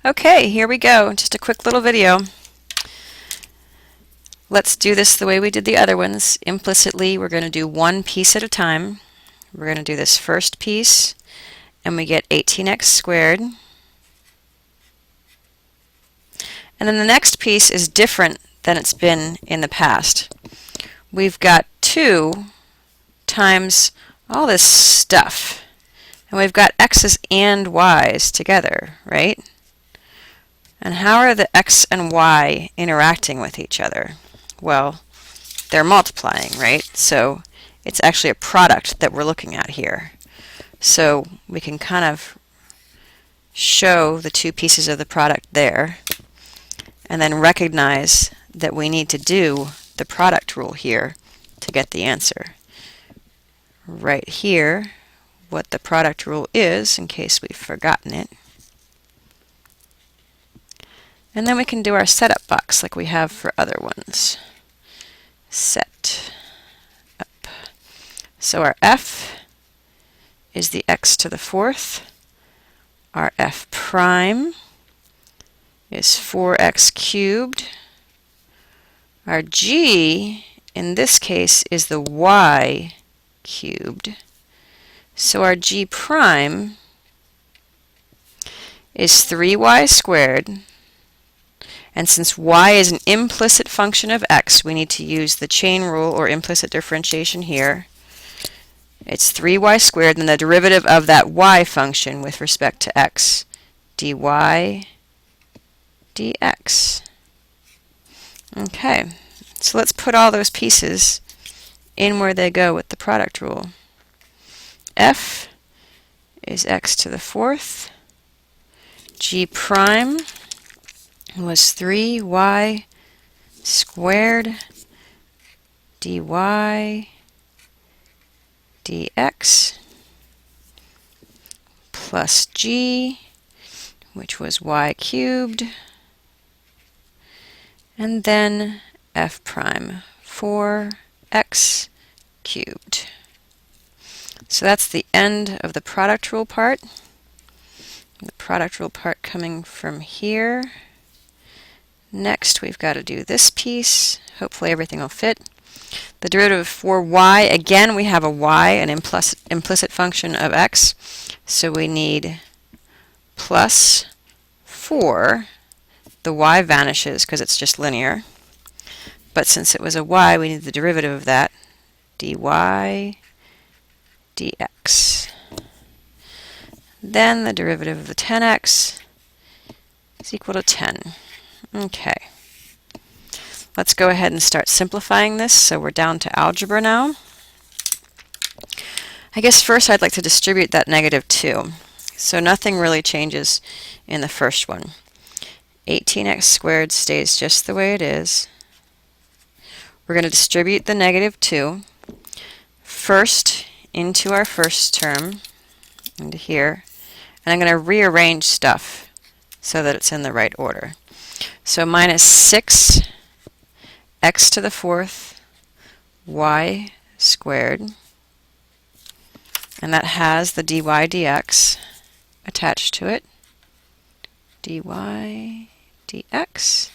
Okay, here we go. Just a quick little video. Let's do this the way we did the other ones. Implicitly, we're going to do one piece at a time. We're going to do this first piece, and we get 18x squared. And then the next piece is different than it's been in the past. We've got 2 times all this stuff. And we've got x's and y's together, right? And how are the x and y interacting with each other? Well, they're multiplying, right? So it's actually a product that we're looking at here. So we can kind of show the 2 pieces of the product there, and then recognize that we need to do the product rule here to get the answer. Right here, what the product rule is, in case we've forgotten it. And then we can do our setup box like we have for other ones. Set up. So our f is the x to the 4th. Our f prime is 4x cubed. Our g, in this case, is the y cubed. So our g prime is 3y squared. And since y is an implicit function of x, we need to use the chain rule or implicit differentiation here. It's 3y squared, and the derivative of that y function with respect to x, dy dx. Okay, so let's put all those pieces in where they go with the product rule. F is x to the 4th. G prime was 3y squared dy dx plus g, which was y cubed, and then f prime 4x cubed. So that's the end of the product rule part. The product rule part coming from here. Next, we've got to do this piece. Hopefully everything will fit. The derivative for y, again, we have a y, an implicit function of x. So we need plus 4. The y vanishes because it's just linear. But since it was a y, we need the derivative of that, dy dx. Then the derivative of the 10x is equal to 10. Okay. Let's go ahead and start simplifying this. So we're down to algebra now. I guess first I'd like to distribute that -2. So nothing really changes in the first one. 18x squared stays just the way it is. We're going to distribute the -2 first into our first term, into here, and I'm going to rearrange stuff so that it's in the right order. So minus 6 x to the 4th y squared, and that has the dy dx attached to it, dy dx,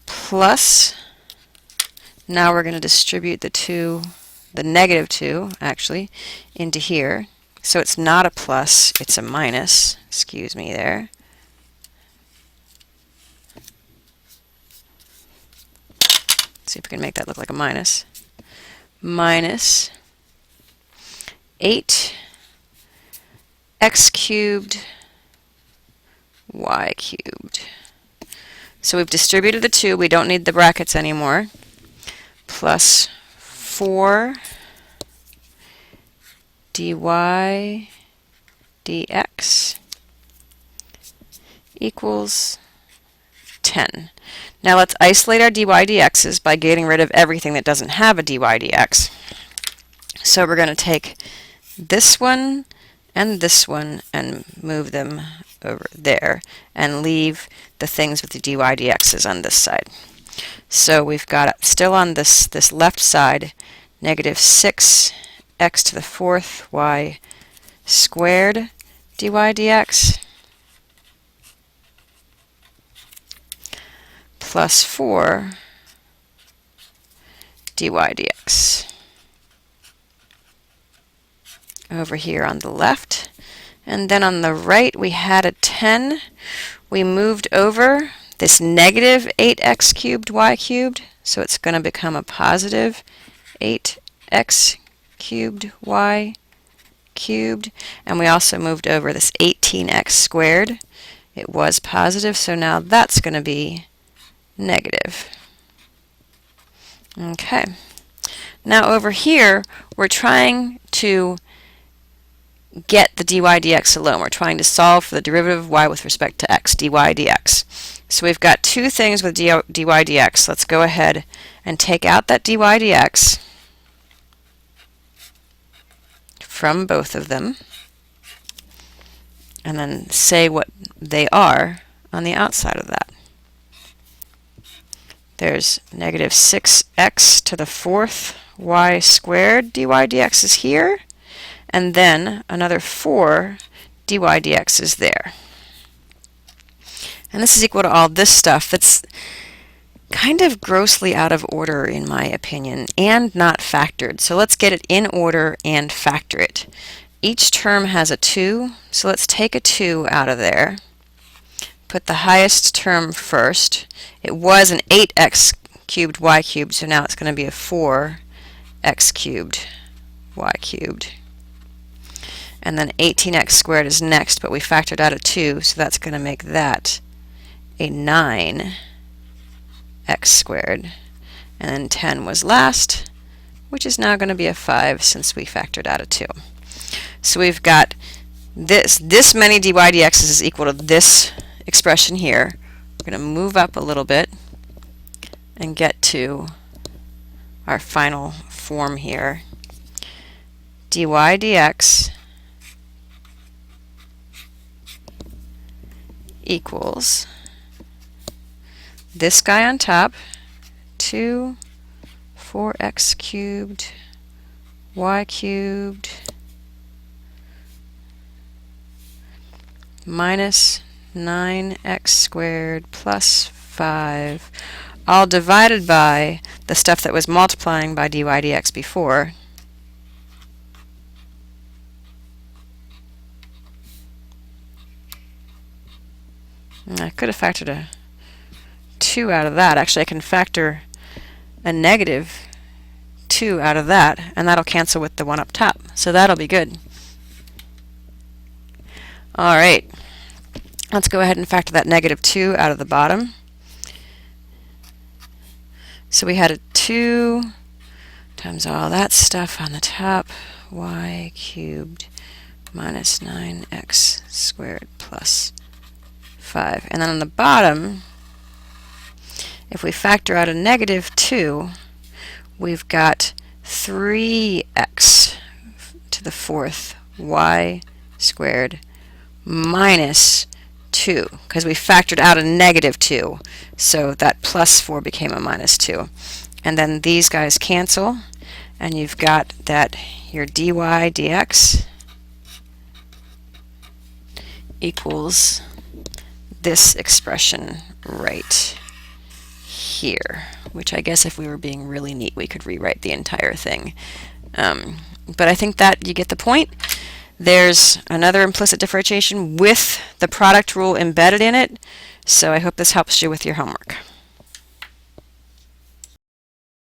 plus, now we're going to distribute the -2 actually, into here. So it's not a plus, it's a minus. Excuse me there. Let's see if we can make that look like a minus. Minus 8 x cubed y cubed. So we've distributed the 2. We don't need the brackets anymore. Plus 4 dy dx equals 10. Now let's isolate our dy dx's by getting rid of everything that doesn't have a dy dx. So we're going to take this one and move them over there and leave the things with the dy dx's on this side. So we've got still on this left side -6 x to the 4th y squared dy dx plus 4 dy dx. Over here on the left. And then on the right we had a 10. We moved over this negative 8x cubed y cubed, so it's going to become a positive 8x cubed y cubed. And we also moved over this 18x squared. It was positive, so now that's going to be negative. Okay. Now over here, we're trying to get the dy dx alone. We're trying to solve for the derivative of y with respect to x, dy dx. So we've got two things with dy dx. Let's go ahead and take out that dy dx from both of them, and then say what they are on the outside of that. There's negative 6x to the 4th y squared dy dx is here, and then another 4 dy dx is there. And this is equal to all this stuff that's kind of grossly out of order in my opinion, and not factored. So let's get it in order and factor it. Each term has a 2, so let's take a 2 out of there. Put the highest term first. It was an 8x cubed y cubed, so now it's going to be a 4x cubed y cubed. And then 18x squared is next, but we factored out a 2, so that's going to make that a 9x squared. And then 10 was last, which is now going to be a 5 since we factored out a 2. So we've got this many dy dx is equal to this expression here. We're going to move up a little bit and get to our final form here. Dy dx equals this guy on top, 2 4x cubed y cubed minus 9x squared plus 5, all divided by the stuff that was multiplying by dy dx before. And I could have factored a 2 out of that. Actually, I can factor a negative 2 out of that, and that'll cancel with the one up top. So that'll be good. All right. Let's go ahead and factor that negative 2 out of the bottom. So we had a 2 times all that stuff on the top, y cubed minus 9x squared plus 5. And then on the bottom, if we factor out a negative 2, we've got 3x to the 4th y squared minus 2, because we factored out a negative 2, so that plus 4 became a minus 2. And then these guys cancel, and you've got that your dy dx equals this expression right here, which I guess if we were being really neat we could rewrite the entire thing. But I think that you get the point. There's another implicit differentiation with the product rule embedded in it, so I hope this helps you with your homework.